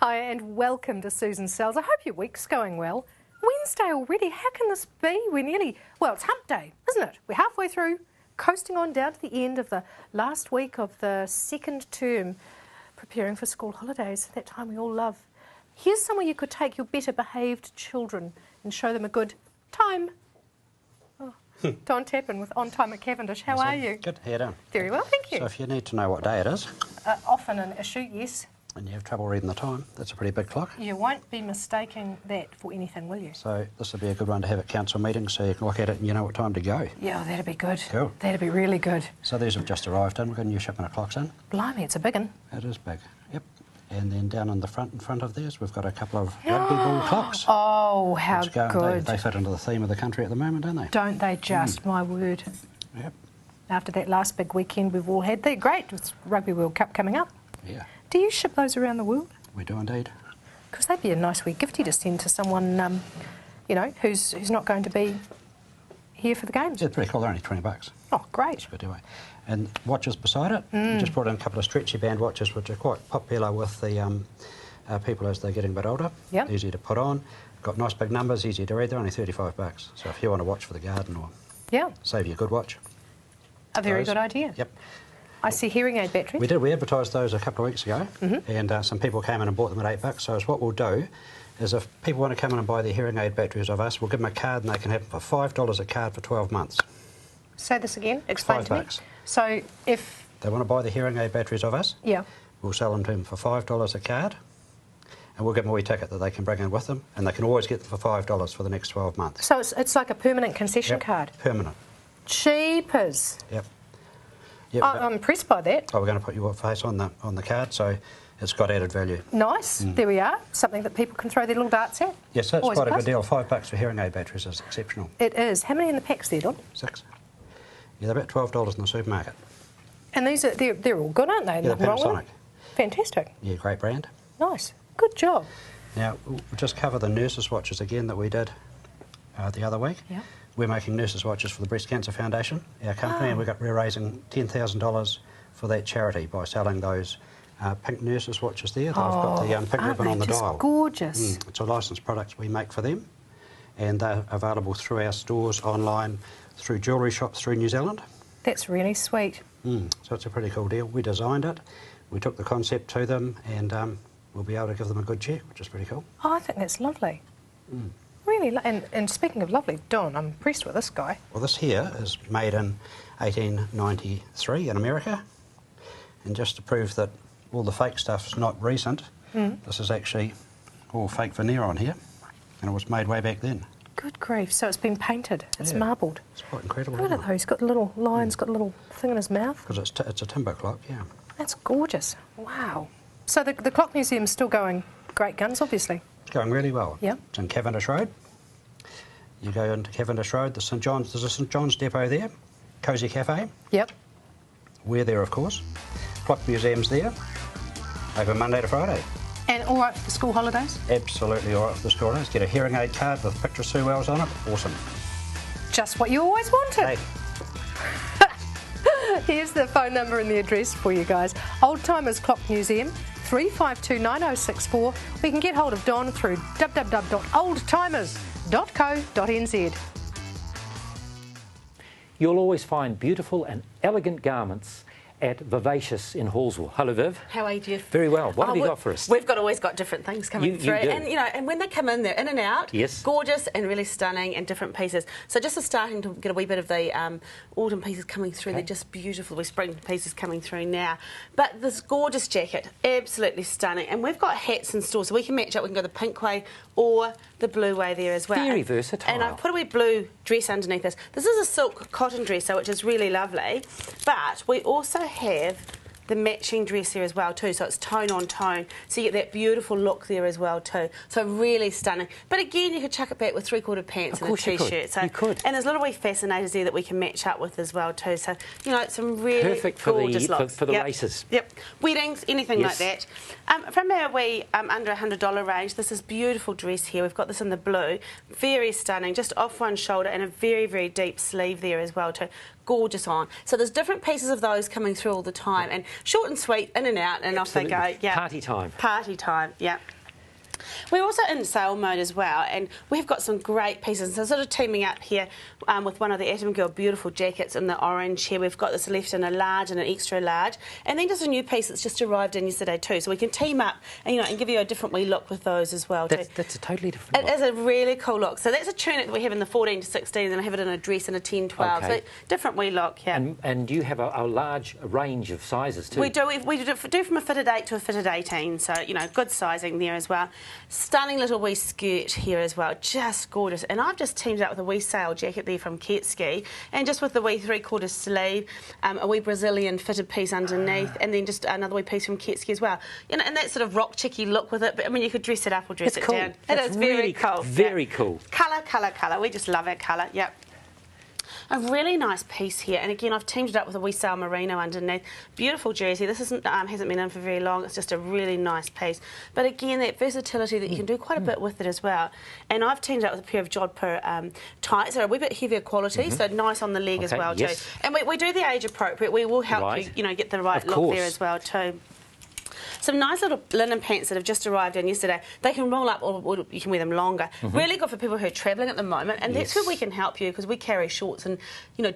Hi and welcome to Susan's Cells. I hope your week's going well. Wednesday already, how can this be? We're nearly, well, it's hump day, isn't it? We're halfway through, coasting on down to the end of the last week of the second term, preparing for school holidays, that time we all love. Here's somewhere you could take your better behaved children and show them a good time. Oh, Don Tappan with On Time at Cavendish. How are you? Good, how you doing? Very well, thank you. So if you need to know what day it is, Often an issue, yes. and you have trouble reading the time, that's a pretty big clock. You won't be mistaking that for anything, will you? So this would be a good one to have at council meetings so you can look at it and you know what time to go. Yeah, that'd be good. Cool. That'd be really good. So these have just arrived in, we've got a new shipment of clocks in. Blimey, it's a big one. It is big, yep. And then down in front of theirs, we've got a couple of rugby ball clocks. Oh, how good. They fit into the theme of the country at the moment, don't they? Don't they just, my word. Yep. After that last big weekend we've all had, they're great with Rugby World Cup coming up. Yeah. Do you ship those around the world? We do indeed. Because they'd be a nice wee gifty to send to someone, you know, who's not going to be here for the games. Yeah, it's pretty cool, they're only $20. Oh, great. Good anyway. And watches beside it, we just brought in a couple of stretchy band watches which are quite popular with the people as they're getting a bit older. Yep. Easy to put on, got nice big numbers, easy to read, they're only $35. So if you want to watch for the garden or save you a good watch. A very good idea. Yep. I see hearing aid batteries. We did, we advertised those a couple of weeks ago and some people came in and bought them at $8. So what we'll do is if people want to come in and buy their hearing aid batteries of us, we'll give them a card and they can have them for $5 a card for 12 months. Say this again, explain to me. So if they want to buy the hearing aid batteries of us, we'll sell them to them for $5 a card and we'll give them a wee ticket that they can bring in with them and they can always get them for $5 for the next 12 months. So it's like a permanent concession card? Permanent. Cheapers. Yep. I'm impressed by that. Oh, we're going to put your face on the card, so it's got added value. Nice. There we are. Something that people can throw their little darts at. Yes, that's quite a good deal. $5 for hearing aid batteries is exceptional. It is. How many in the packs there, Don? 6. Yeah, they're about $12 in the supermarket. And these are they're all good, aren't they? Yeah, they're Panasonic. Fantastic. Yeah, great brand. Nice. Good job. Now, we'll just cover the nurses' watches again that we did the other week. Yeah. We're making nurses' watches for the Breast Cancer Foundation, our company, and we're raising $10,000 for that charity by selling those pink nurses' watches there. They've got the pink ribbon on the dial. Gorgeous. It's a licensed product we make for them, and they're available through our stores, online, through jewellery shops through New Zealand. That's really sweet. So it's a pretty cool deal. We designed it, we took the concept to them, and we'll be able to give them a good check, which is pretty cool. Oh, I think that's lovely. Really, and speaking of lovely, Don, I'm impressed with this guy. Well, this here is made in 1893 in America, and just to prove that all the fake stuff's not recent, this is actually all fake veneer on here, and it was made way back then. Good grief, so it's been painted, it's marbled. It's quite incredible. Look at it though, he's got little lines, got a little thing in his mouth. Because it's a timber clock, yeah. That's gorgeous, wow. So the Clock Museum's still going great guns, obviously. It's going really well. Yeah. It's in Cavendish Road. You go into Cavendish Road, there's a St John's depot there, Cosy Cafe. Yep. We're there, of course. Clock Museum's there, open Monday to Friday. And all right for the school holidays? Absolutely all right for the school holidays. Get a hearing aid card with a picture of Sue Wells on it. Awesome. Just what you always wanted. Hey. Here's the phone number and the address for you guys. Old Timers Clock Museum, 3529064. We can get hold of Don through www.oldtimers.co.nz. You'll always find beautiful and elegant garments at Vivacious in Hallsville. Hello, Viv. How are you, Jeff? Very well. What have you got for us? We've always got different things coming through, do. and and when they come in, they're in and out. Yes. Gorgeous and really stunning, and different pieces. So just starting to get a wee bit of the autumn pieces coming through. They're just beautiful. The spring pieces coming through now. But this gorgeous jacket, absolutely stunning. And we've got hats in store, so we can match up. We can go the pink way or the blue way there as well. Very versatile. And I've put a wee blue dress underneath this. This is a silk cotton dress, which is really lovely. But we also have the matching dress there as well too, so it's tone on tone, so you get that beautiful look there as well too. So really stunning. But again, you could chuck it back with three-quarter pants and a t-shirt. So you could. And there's little wee fascinators there that we can match up with as well too. So it's some really gorgeous looks. For the laces. Yep. Weddings, anything like that. From our wee under $100 range, this is beautiful dress here. We've got this in the blue, very stunning, just off one shoulder and a very, very deep sleeve there as well too. gorgeous on. So there's different pieces of those coming through all the time, and short and sweet, in and out, and Absolutely. off they go. Yeah. Party time. Party time, yeah. We're also in sale mode as well, and we've got some great pieces. So sort of teaming up here with one of the Atom Girl beautiful jackets in the orange here. We've got this left in a large and an extra large, and then just a new piece that's just arrived in yesterday too. So we can team up and, and give you a different wee look with those as well too. That's a totally different It is a really cool look. So that's a tunic that we have in the 14 to 16, and I have it in a dress in a 10, 12. Okay. So different wee look, yeah. And you have a large range of sizes too. We do. We do from a fitted 8 to a fitted 18, so, good sizing there as well. Stunning little wee skirt here as well, just gorgeous. And I've just teamed it up with a wee sail jacket there from Ketski, and just with the wee 3/4 sleeve, a wee Brazilian fitted piece underneath, and then just another wee piece from Ketski as well. And that sort of rock chicky look with it, but I mean, you could dress it up or dress it cool. down. That's It is very really cool. Very cool. Colour, colour, colour. We just love our colour, yep. A really nice piece here, and again I've teamed it up with a wee sail merino underneath. Beautiful jersey. This hasn't been in for very long. It's just a really nice piece. But again, that versatility that you can do quite a bit with it as well. And I've teamed it up with a pair of Jodhpur tights. They're a wee bit heavier quality, so nice on the leg as well yes. too. And we do the age appropriate. We will help you, get the right look there as well too. Some nice little linen pants that have just arrived in yesterday. They can roll up, or you can wear them longer. Really good for people who are travelling at the moment, and that's where we can help you, because we carry shorts and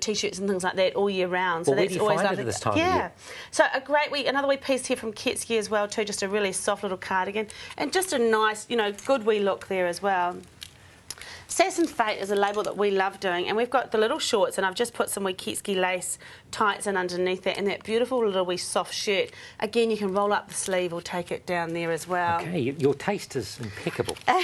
t-shirts and things like that all year round. So well, that's always lovely. This time of year? So another wee piece here from Ketski as well too. Just a really soft little cardigan, and just a nice, good wee look there as well. Sass and Fate is a label that we love doing, and we've got the little shorts, and I've just put some wee Ketski lace tights in underneath that, and that beautiful little wee soft shirt. Again, you can roll up the sleeve or take it down there as well. Okay, your taste is impeccable. We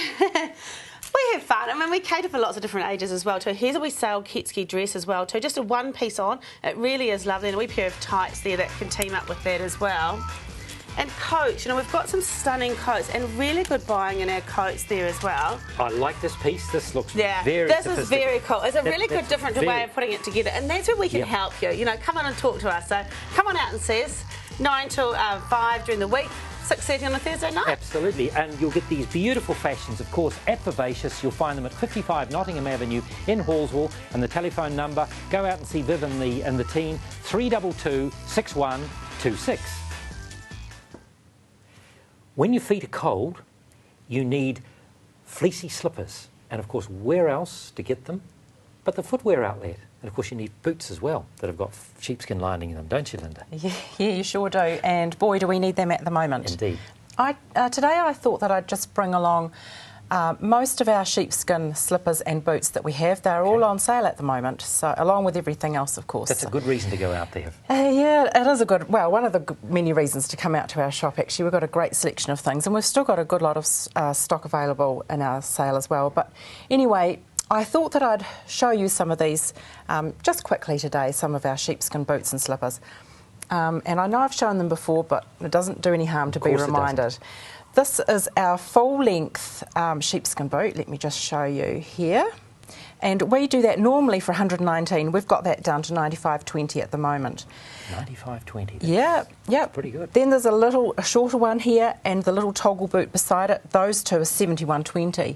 have fun. I mean, we cater for lots of different ages as well too. Here's a wee sail Ketski dress as well too. Just a one piece on. It really is lovely, and a wee pair of tights there that can team up with that as well. And coats, we've got some stunning coats, and really good buying in our coats there as well. I like this piece. This looks very sophisticated. This is very cool. It's a really good different way of putting it together, and that's where we can help you. Come on and talk to us. So come on out and see us 9 till 5 during the week, 6:30 on a Thursday night. Absolutely, and you'll get these beautiful fashions, of course, at Vivacious. You'll find them at 55 Nottingham Avenue in Hallswell, and the telephone number, go out and see Viv and the team, 322 6126. When your feet are cold, you need fleecy slippers. And of course, where else to get them but the footwear outlet? And of course, you need boots as well that have got sheepskin lining in them, don't you, Linda? Yeah, you sure do. And boy, do we need them at the moment. Indeed. Today I thought that I'd just bring along most of our sheepskin slippers and boots that we have. They're all on sale at the moment, so along with everything else, of course. That's a good reason to go out there. Yeah, it is one of the many reasons to come out to our shop, actually. We've got a great selection of things, and we've still got a good lot of stock available in our sale as well. But anyway, I thought that I'd show you some of these just quickly today, some of our sheepskin boots and slippers. And I know I've shown them before, but it doesn't do any harm to be reminded. This is our full-length sheepskin boot. Let me just show you here. And we do that normally for $119. We've got that down to $95.20 at the moment. $95.20. Yeah. Pretty good. Then there's a shorter one here, and the little toggle boot beside it. Those two are $71.20.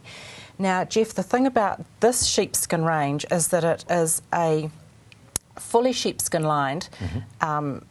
Now, Jeff, the thing about this sheepskin range is that it is a fully sheepskin lined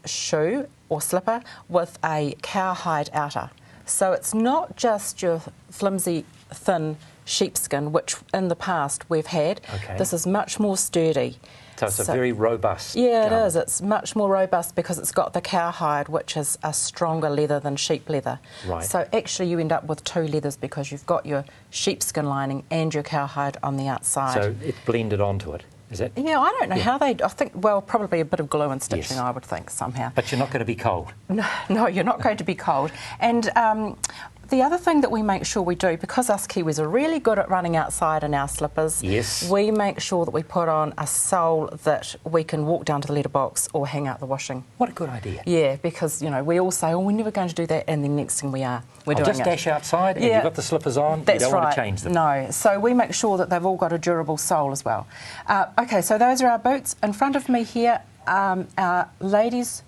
shoe or slipper with a cowhide outer. So it's not just your flimsy, thin sheepskin, which in the past we've had. Okay. This is much more sturdy. So it's a very robust Yeah, garment. It is. It's much more robust because it's got the cowhide, which is a stronger leather than sheep leather. Right. So actually you end up with two leathers because you've got your sheepskin lining and your cowhide on the outside. So it's blended onto it, is it? Yeah, I don't know how they... I think, well, probably a bit of glue and stitching, Yes. I would think, somehow. But you're not going to be cold. No, you're not going to be cold. And the other thing that we make sure we do, because us Kiwis are really good at running outside in our slippers, Yes. we make sure that we put on a sole that we can walk down to the letterbox or hang out the washing. What a good idea. Yeah, because, we all say, oh, we're never going to do that, and the next thing we're doing Just it. dash outside and you've got the slippers on, That's you don't right. want to change them. No, so we make sure that they've all got a durable sole as well. OK, so those are our boots. In front of me here, our ladies'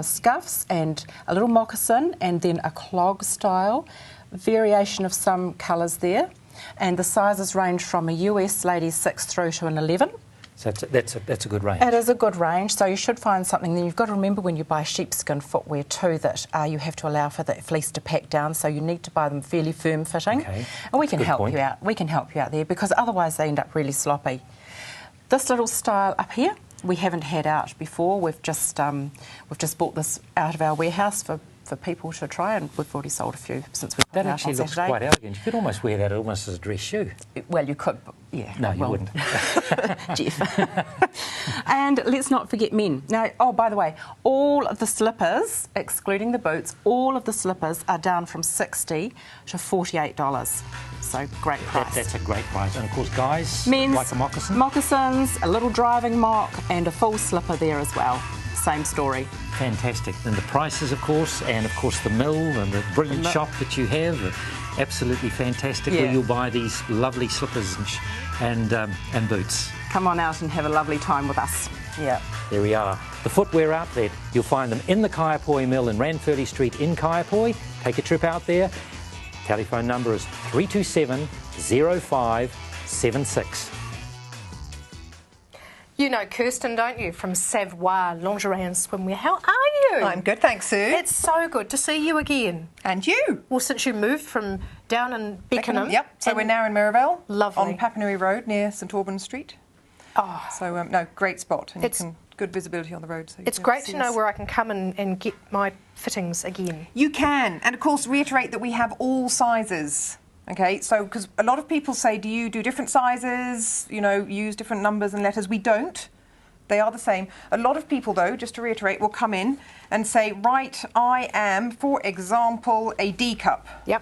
scuffs and a little moccasin and then a clog style. Variation of some colours there. And the sizes range from a US ladies 6 through to an 11. So that's a good range. It is a good range, so you should find something. Then you've got to remember when you buy sheepskin footwear too that you have to allow for the fleece to pack down, so you need to buy them fairly firm fitting. Okay. And we can Good help point. you out. We can help you out there because otherwise they end up really sloppy. This little style up here we haven't had out before. We've just bought this out of our warehouse for people to try, and we've already sold a few since we That put it out actually on looks Saturday. quite elegant. You could almost wear that almost as a dress shoe. Well, you could, yeah. No, you well, wouldn't. Jeff. And let's not forget men. Now, oh, by the way, all of the slippers, excluding the boots, all of the slippers are down from $60 to $48. So great price. That's a great price. And of course, guys, Men's like a moccasin. moccasins, a little driving mock, and a full slipper there as well. Same story. Fantastic. And the prices, of course, and of course the mill and the brilliant shop that you have, are absolutely fantastic. Yeah. Where you'll buy these lovely slippers and boots. Come on out and have a lovely time with us. Yeah. There we are. The footwear outlet. You'll find them in the Kaiapoi Mill in Ranfurly Street in Kaiapoi. Take a trip out there. Telephone number is 327 0576. You know Kirsten, don't you, from Savoir Lingerie and Swimwear. How are you? I'm good, thanks, Sue. It's so good to see you again. And you? Well, since you moved from down in Beckenham. Yep, so and we're now in Mirabelle. Lovely. On Papanui Road near St Albans Street. Oh, So, no, great spot. And It's- good visibility on the road. So you it's can great see to know us. where I can come and get my fittings again. You can. And of course, reiterate that we have all sizes. Okay, so because a lot of people say, do you do different sizes, you know, use different numbers and letters? We don't. They are the same. A lot of people, though, just to reiterate, will come in and say, right, I am, for example, a D cup. Yep.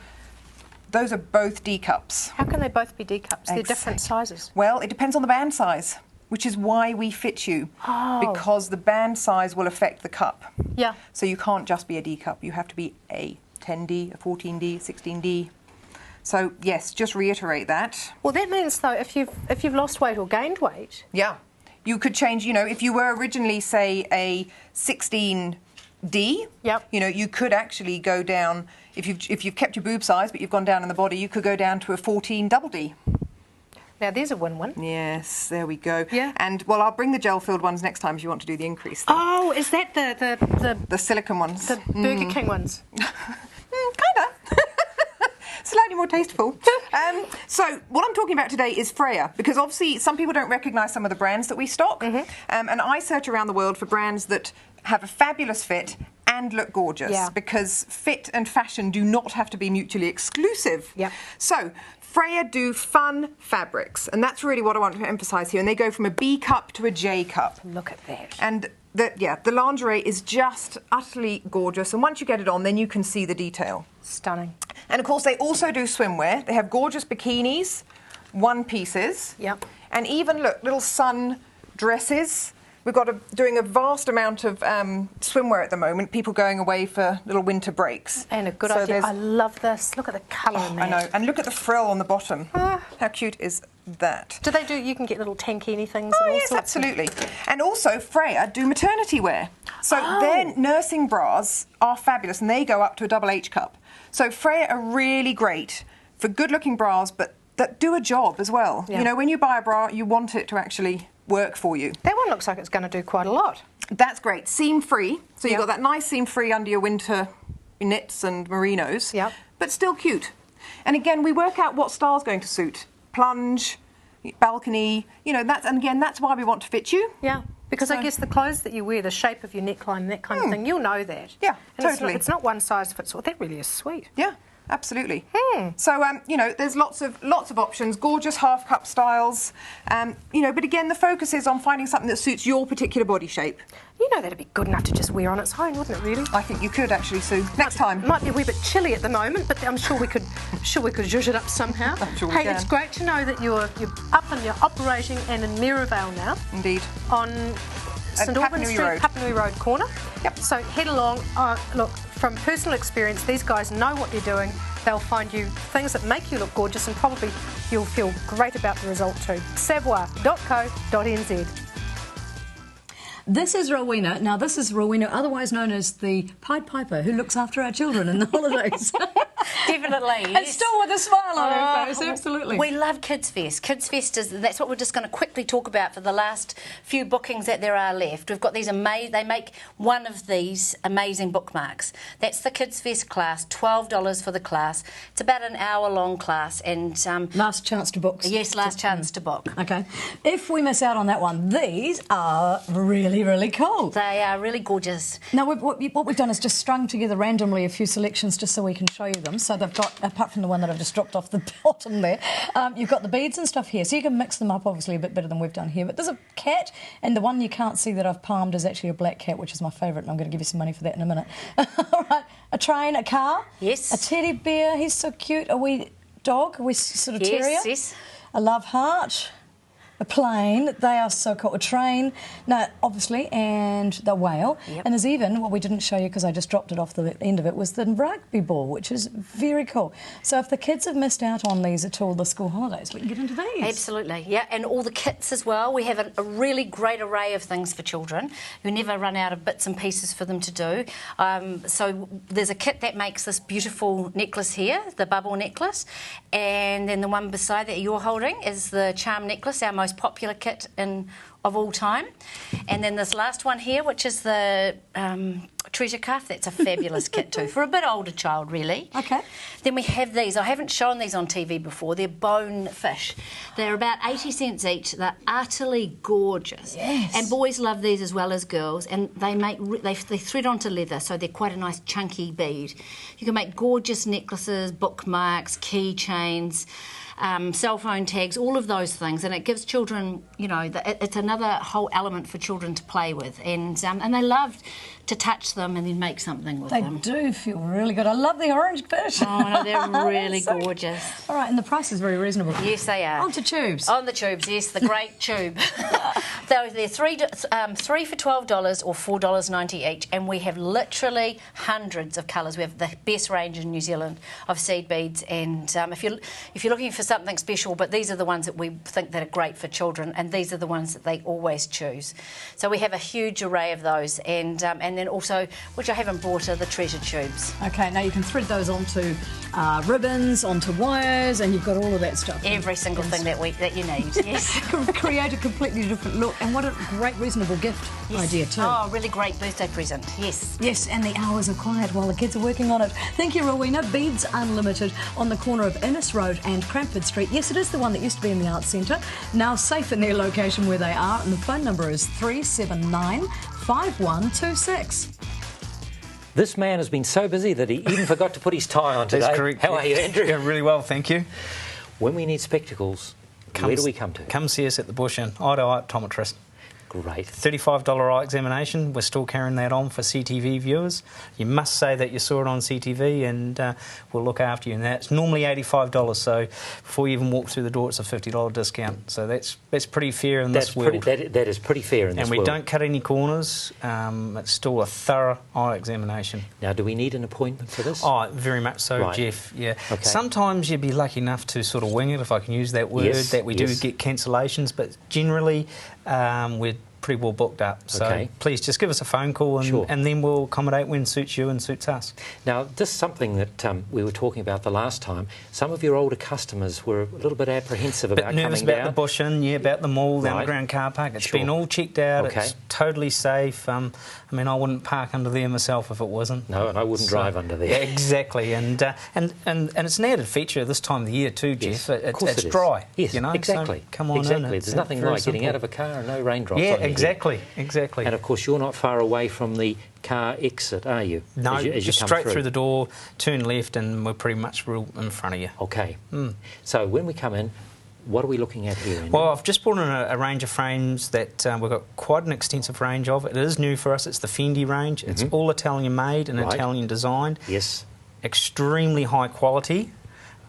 Those are both D cups. How can they both be D cups? They're different sizes. Well, it depends on the band size, which is why we fit you. Oh. Because the band size will affect the cup. Yeah. So you can't just be a D cup. You have to be a 10D, a 14D, 16D. So, yes, just reiterate that. Well, that means, though, if you've lost weight or gained weight, Yeah. You could change, you know, if you were originally, say, a 16D, Yep. you know, you could actually go down, if you've kept your boob size but you've gone down in the body, you could go down to a 14 double D. now there's a win-win. Yes, there we go. Yeah. And, well, I'll bring the gel-filled ones next time if you want to do the increase. Thing. Oh, is that The silicone ones. the Burger King ones? Kinda. Slightly more tasteful. So what I'm talking about today is Freya, because obviously some people don't recognise some of the brands that we stock. And I search around the world for brands that have a fabulous fit and look gorgeous, Yeah. because fit and fashion do not have to be mutually exclusive. Yep. So Freya do fun fabrics, and that's really what I want to emphasise here. And they go from a B cup to a J cup. Look at that. And the lingerie is just utterly gorgeous. And once you get it on, then you can see the detail. Stunning. And of course, they also do swimwear. They have gorgeous bikinis, one pieces. Yep. And even, look, little sun dresses. We've got doing a vast amount of swimwear at the moment, people going away for little winter breaks. And a good So idea. there's- I love this. Look at the colour in that. I know. And look at the frill on the bottom. How cute is that? Do they do? You can get little tankini things. Oh, and all yes, sorts of- absolutely. And also, Freya do maternity wear. So their nursing bras are fabulous, and they go up to a double H cup. So Freya are really great for good-looking bras, but that do a job as well. Yeah. You know, when you buy a bra, you want it to actually work for you. That one looks like it's going to do quite a lot. That's great. Seam-free. So you've Yep. got that nice seam-free under your winter knits and merinos. Yep. But still cute. And again, we work out what style's going to suit. Plunge, balcony, you know, that's why we want to fit you. Yeah. Because I So- guess the clothes that you wear, the shape of your neckline and that kind of thing, you'll know that. Yeah, and totally. It's not one size fits all. That really is sweet. Yeah, absolutely. So, you know, there's lots of options, gorgeous half-cup styles. You know, but again, the focus is on finding something that suits your particular body shape. You know that'd be good enough to just wear on its own, wouldn't it? Really. I think you could actually, Sue. Next time. It might be a wee bit chilly at the moment, but I'm sure we could zhuzh it up somehow. I'm sure we hey, can. it's great to know that you're up and you're operating and in Mirabelle now Indeed. on St Albans Papanui Street, Road. Papanui Road corner. Yep. So head along. Look, from personal experience, these guys know what they're doing. They'll find you things that make you look gorgeous, and probably you'll feel great about the result too. Savoir.co.nz. This is Rowena. Now, this is Rowena, otherwise known as the Pied Piper, who looks after our children in the holidays. Definitely. And still with a smile on her face, absolutely. We love Kids Fest. Kids Fest that's what we're just going to quickly talk about for the last few bookings that there are left. We've got these they make one of these amazing bookmarks. That's the Kids Fest class, $12 for the class. It's about an hour-long class. And last chance to book. Yes, last chance to book. Okay. If we miss out on that one, these are really, really cool. They are really gorgeous. Now, what we've done is just strung together randomly a few selections just so we can show you them. So they've got, apart from the one that I've just dropped off the bottom there, you've got the beads and stuff here. So you can mix them up, obviously, a bit better than we've done here. But there's a cat, and the one you can't see that I've palmed is actually a black cat, which is my favourite, and I'm going to give you some money for that in a minute. All right. A train, a car. Yes. A teddy bear. He's so cute. A wee dog, a wee sort of terrier. Yes. A love heart. A plane, they are so cool. A train, no, obviously, and the whale. Yep. And there's even, what we didn't show you because I just dropped it off the end of it, was the rugby ball, which is very cool. So if the kids have missed out on these at all the school holidays, we can get into these. Absolutely, yeah, and all the kits as well. We have a really great array of things for children. You never run out of bits and pieces for them to do. So there's a kit that makes this beautiful necklace here, the bubble necklace, and then the one beside that you're holding is the charm necklace, our most popular kit of all time. And then this last one here, which is the treasure cuff, that's a fabulous kit too, for a bit older child really. Okay. Then we have these, I haven't shown these on TV before, they're bone fish. They're about 80 cents each, they're utterly gorgeous. Yes. And boys love these as well as girls, and they thread onto leather, so they're quite a nice chunky bead. You can make gorgeous necklaces, bookmarks, keychains, cell phone tags, all of those things, and it gives children, you know, it's another whole element for children to play with, and they love to touch them and then make something with them. They do feel really good. I love the orange fish. Oh, no, they're really So- gorgeous. All right, and the price is very reasonable. Yes, they are. On to tubes. On the tubes, yes, the great tube. They're three for $12 or $4.90 each, and we have literally hundreds of colours. We have the best range in New Zealand of seed beads, and if you're looking for something special, but these are the ones that we think that are great for children, and these are the ones that they always choose. So we have a huge array of those, and then also, which I haven't brought, are the treasure tubes. Okay, now you can thread those onto ribbons, onto wires, and you've got all of that stuff. Every single thing that you need, yes. Create a completely different look, and what a great reasonable gift idea too. Oh, really great birthday present, yes. Yes, and the hours are quiet while the kids are working on it. Thank you, Rowena. Beads Unlimited on the corner of Innes Road and Cranford Street. Yes, it is the one that used to be in the Arts Centre, now safe in their location where they are, and the phone number is 379 5126. This man has been so busy that he even forgot to put his tie on today. That's correct. How are you, Andrew? Yeah, really well, thank you. When we need spectacles, where do we come to? Come see us at the Bush Inn, eye to eye optometrist. Great. $35 eye examination. We're still carrying that on for CTV viewers. You must say that you saw it on CTV, and we'll look after you. And that's normally $85. So before you even walk through the door, it's a $50 discount. So that's pretty fair in this world. That is pretty fair in this world. And we don't cut any corners. It's still a thorough eye examination. Now, do we need an appointment for this? Oh, very much so, Right. Jeff. Yeah. Okay. Sometimes you'd be lucky enough to sort of wing it, if I can use that word, Yes, that we do yes. get cancellations, but generally we're pretty well booked up. So Okay. please just give us a phone call, and, Sure. and then we'll accommodate when suits you and suits us. Now, this is something that we were talking about the last time. Some of your older customers were a little bit apprehensive about Bit nervous coming about down. the Bush Inn, yeah, about the mall, the Right. underground car park. It's Sure. been all checked out. Okay. It's totally safe. I mean, I wouldn't park under there myself if it wasn't. No, and I wouldn't drive under there. Yeah, exactly, and it's an added feature this time of the year too, Yes, Jeff. of course It's it is. dry. Yes, you know. exactly. So come on exactly. in. There's nothing very like getting simple. out of a car and no raindrops Yeah, on you. exactly. And of course, you're not far away from the car exit, are you? No, as you just come straight through the door, turn left, and we're pretty much real in front of you. Okay. So when we come in, what are we looking at here? Andrew? Well, I've just brought in a range of frames that we've got quite an extensive range of. It is new for us. It's the Fendi range. It's all Italian made and Right. Italian designed. Yes. Extremely high quality,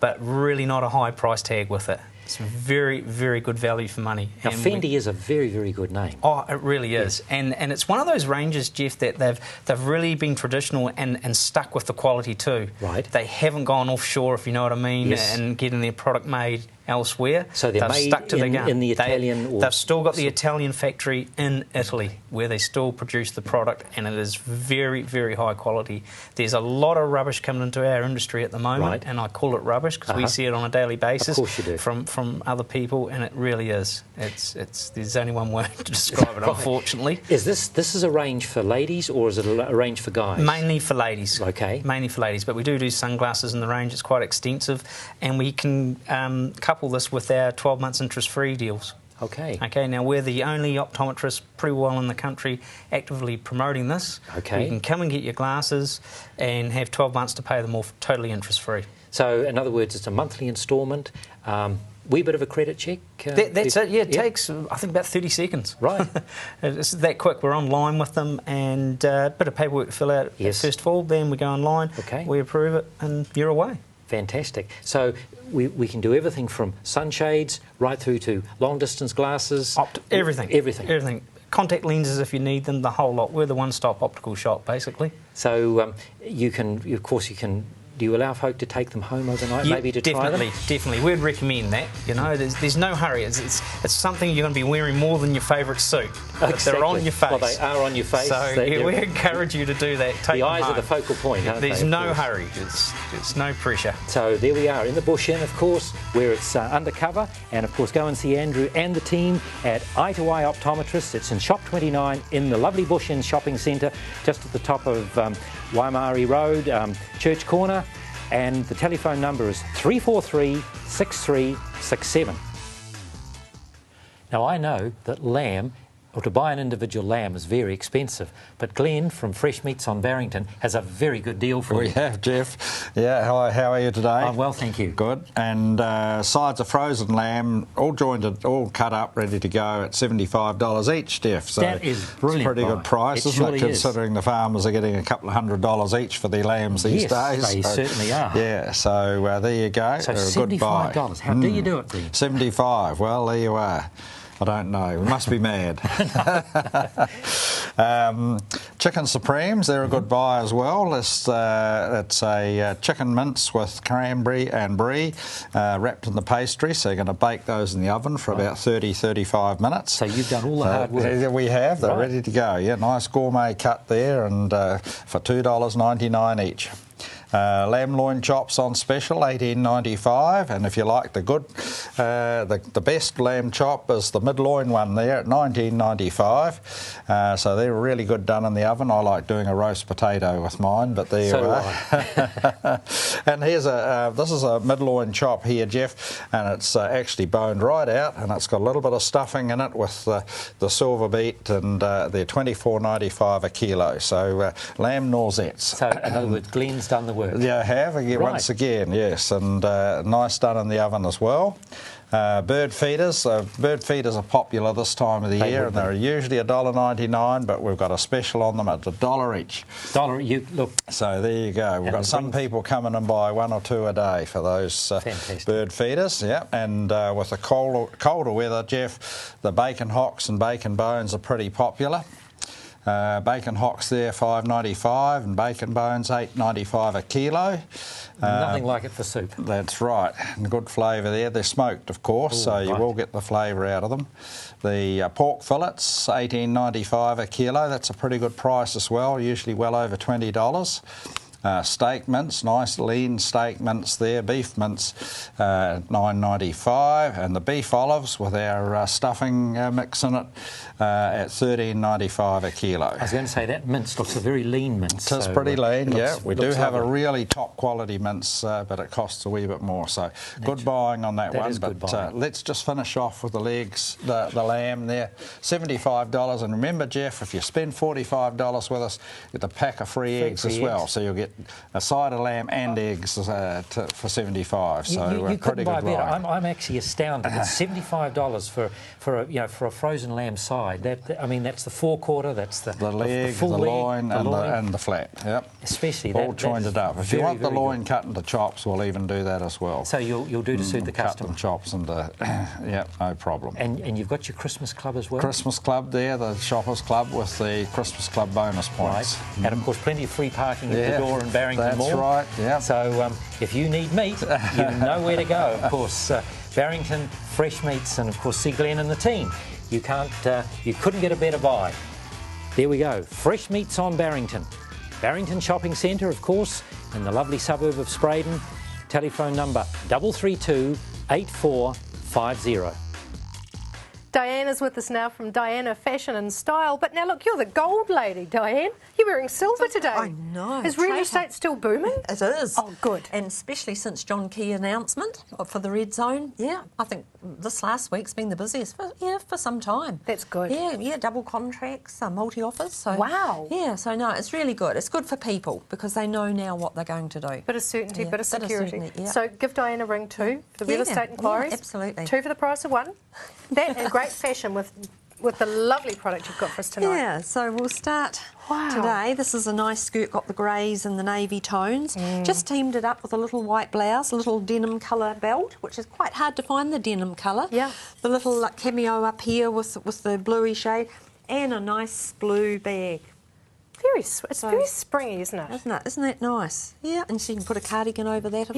but really not a high price tag with it. It's very, very good value for money. Now, And Fendi is a very, very good name. Oh, it really is. And it's one of those ranges, Jeff, that they've really been traditional and stuck with the quality too. Right. They haven't gone offshore, if you know what I mean, Yes. and getting their product made elsewhere. So they're made stuck to their gun. in the Italian... They've still got the Italian factory in Italy where they still produce the product, and it is very, very high quality. There's a lot of rubbish coming into our industry at the moment, and I call it rubbish because we see it on a daily basis. Of course you do. From other people, and it really is. There's only one word to describe it, unfortunately. Is this is a range for ladies, or is it a range for guys? Mainly for ladies. Okay. Mainly for ladies, but we do sunglasses in the range. It's quite extensive, and we can couple this with our 12 months interest-free deals. Okay. Okay, now we're the only optometrist pretty well in the country actively promoting this. Okay. You can come and get your glasses and have 12 months to pay them off totally interest-free. So, in other words, it's a monthly instalment. Wee bit of a credit check? That's it, yeah. It takes, I think, about 30 seconds. Right. It's that quick. We're online with them, and a bit of paperwork to fill out first of all. Then we go online, we approve it, and you're away. Fantastic. So we can do everything from sunshades right through to long-distance glasses. Everything. Everything. Contact lenses if you need them, the whole lot. We're the one-stop optical shop, basically. So you can, of course, you can... Do you allow folk to take them home overnight, maybe to try them? Definitely. We'd recommend that. You know, there's no hurry. It's something you're going to be wearing more than your favourite suit. Exactly. They're on your face. Well, they are on your face. So we encourage you to do that. Take the eyes home. are the focal point, aren't There's they? no hurry. It's no pressure. So there we are in the Bush Inn, of course, where it's undercover. And of course, go and see Andrew and the team at Eye to Eye Optometrists. It's in Shop 29 in the lovely Bush Inn shopping centre, just at the top of Waimari Road, Church Corner. And the telephone number is 343 6367. Now, I know that lamb, or to buy an individual lamb, is very expensive, but Glenn from Fresh Meats on Barrington has a very good deal for you. We have, Jeff. Yeah, how are you today? I'm well, thank you. Good. And sides of frozen lamb, all jointed, all cut up, ready to go at $75 each, Jeff. So that is brilliant. It's a pretty good price, isn't it? Considering the farmers are getting a couple of $100 each for their lambs these days. Yes, they certainly are. Yeah, so there you go. So a good buy. $75. How do you do it, Glenn? 75. Well, there you are. I don't know. We must be mad. Chicken Supremes, they're a good buy as well. It's a chicken mince with cranberry and brie wrapped in the pastry. So you're going to bake those in the oven for about 30-35 minutes. So you've done all the hard work. We have. They're ready to go. Yeah, nice gourmet cut there, and for $2.99 each. Lamb loin chops on special, $18.95, and if you like the good, the best lamb chop is the mid-loin one there at $19.95. So they're really good done in the oven. I like doing a roast potato with mine, but there you are. And here's this is a mid-loin chop here, Jeff, and it's actually boned right out, and it's got a little bit of stuffing in it with the silver beet, and they're $24.95 a kilo. So lamb noisettes. So in other words, Glenn's done the work. Yeah, I have, once again, yes, and nice done in the oven as well. Bird feeders. Bird feeders are popular this time of the year, and they're usually $1.99, but we've got a special on them at $1 each. Look. So there you go. We've got some people coming and buy 1 or 2 a day for those bird feeders. Yeah, and with the colder weather, Jeff, the bacon hocks and bacon bones are pretty popular. Bacon hocks there $5.95 and bacon bones $8.95 a kilo. Nothing like it for soup. That's right, and good flavour there. They're smoked, of course, so you will get the flavour out of them. The pork fillets $18.95 a kilo. That's a pretty good price as well, usually well over $20. Steak mince, nice lean steak mince there, beef mince $9.95, and the beef olives with our stuffing mix in it at $13.95 a kilo. I was going to say that mince looks a very lean mince. It's pretty lean, yeah. We do have lovely. a really top quality mince, but it costs a wee bit more. So good buying on that one. But let's just finish off with the legs, the lamb there, $75. And remember, Jeff, if you spend $45 with us, you get a pack of free eggs as well. So you'll get a side of lamb and eggs for $75. So you pretty good buy. I'm actually astounded. It's $75 for a frozen lamb side. That's the forequarter. That's the leg, the loin, and the flat. Yep. Especially all jointed up. If you want the loin cut into chops, we'll even do that as well. So you'll do to suit the customer. Cut them chops into, yeah, no problem. And you've got your Christmas club as well. Christmas club there, the shoppers club with the Christmas club bonus points. Right. And of course, plenty of free parking at the door in Barrington Mall. That's right, yeah. So if you need meat, you know where to go. Of course, Barrington Fresh Meats, and of course see Glenn and the team. You couldn't get a better buy. There we go, Fresh Meats on Barrington. Barrington Shopping Centre, of course, in the lovely suburb of Spraydon. Telephone number 332 8450. Diana's with us now from Diana Fashion and Style. But now, look, you're the gold lady, Diane. You're wearing silver today. I know. Is real estate still booming? It is. Oh, good. And especially since John Key announcement for the red zone. Yeah, I think this last week's been the busiest for some time. That's good. Yeah, double contracts, multi-offers. So, wow. Yeah, so no, it's really good. It's good for people because they know now what they're going to do. Bit of certainty, bit of security. certainty, yeah. So give Diana a ring too for the real estate inquiries. Yeah, absolutely. 2 for the price of 1. That and great fashion with the lovely product you've got for us tonight. Yeah, so we'll start today. This is a nice skirt, got the greys and the navy tones. Just teamed it up with a little white blouse, a little denim colour belt, which is quite hard to find, the denim colour. Yeah. The little cameo up here with the bluey shade, and a nice blue bag. It's very springy, isn't it? Isn't that nice? Yeah, and so you can put a cardigan over that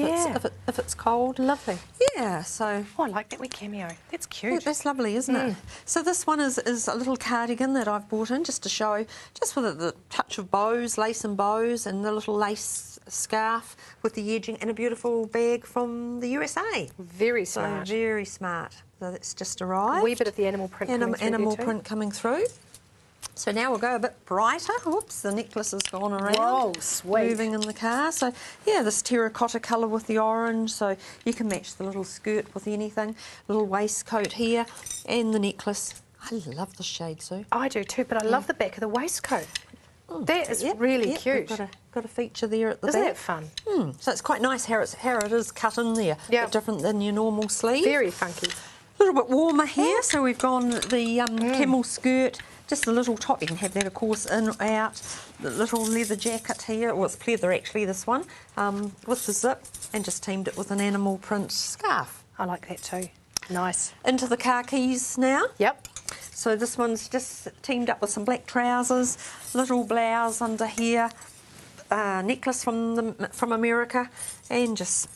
if it's cold. Lovely. Yeah, so... Oh, I like that wee cameo. That's cute. Yeah, that's lovely, isn't it? So this one is a little cardigan that I've bought in just to show, just with the touch of bows, lace and bows, and the little lace scarf with the edging, and a beautiful bag from the USA. Very smart. So very smart. So that's just arrived. A wee bit of the animal print coming through animal there too. print coming through. So now we'll go a bit brighter. Oops, the necklace has gone around. Whoa, sweet. Moving in the car. So, yeah, this terracotta colour with the orange. So you can match the little skirt with anything. Little waistcoat here and the necklace. I love this shade, Sue. I do too, but I love the back of the waistcoat. That is really cute. We've got a feature there at the Isn't back. that fun? So it's quite nice how it is cut in there. Yeah. Bit different than your normal sleeve. Very funky. A little bit warmer here, so we've gone the camel skirt, just the little top. You can have that, of course, in or out. The little leather jacket here, well, it's pleather actually, this one, with the zip, and just teamed it with an animal print scarf. I like that too. Nice. Into the car keys now. Yep. So this one's just teamed up with some black trousers, little blouse under here, necklace from America, and just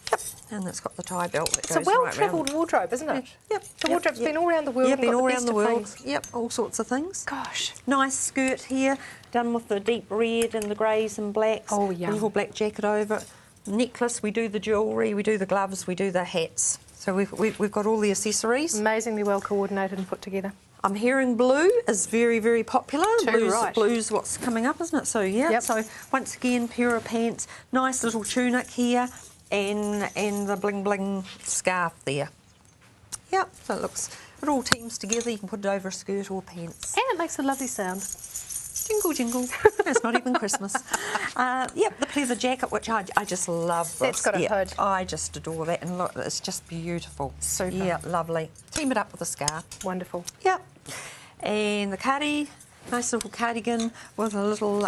and it's got the tie belt that goes It's a well-travelled wardrobe, isn't it? Yep. The wardrobe's been all around the world. Yeah, and been got all the around best the of world. things. Yep, all sorts of things. Gosh. Nice skirt here, done with the deep red and the greys and blacks. Oh, A yum. little black jacket over it. Necklace, we do the jewellery, we do the gloves, we do the hats. So we've got all the accessories. Amazingly well coordinated and put together. I'm hearing blue is very, very popular. Too right. Blue's what's coming up, isn't it? So, yeah. Yep. So, once again, pair of pants, nice little tunic here, and the bling-bling scarf there. Yep, so it all teams together. You can put it over a skirt or pants. And it makes a lovely sound. Jingle, jingle. It's not even Christmas. Yep, the pleather jacket, which I just love. That's got a hood. I just adore that. And look, it's just beautiful. Super. Yeah, lovely. Team it up with a scarf. Wonderful. Yep. And the cardi, nice little cardigan with a little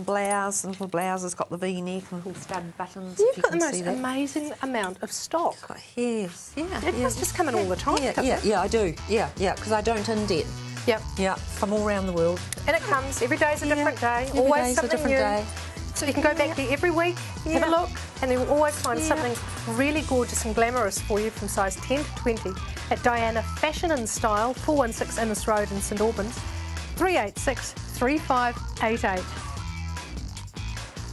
blouse. The little blouse has got the V-neck and little stud buttons. You've got the most amazing amount of stock. Yes, yeah. It must just come in all the time. Yeah, I do. Yeah, because I don't indent. Yep. Yeah, from all around the world. And it comes, every day's a different day, Every always day's something a different new. day. So you can go back there every week, have a look, and then we'll always find something really gorgeous and glamorous for you from size 10 to 20 at Diana Fashion and Style, 416 Innes Road in St Albans, 386 3588.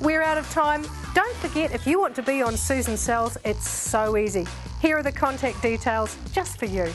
We're out of time. Don't forget, if you want to be on Susan Sells, it's so easy. Here are the contact details just for you.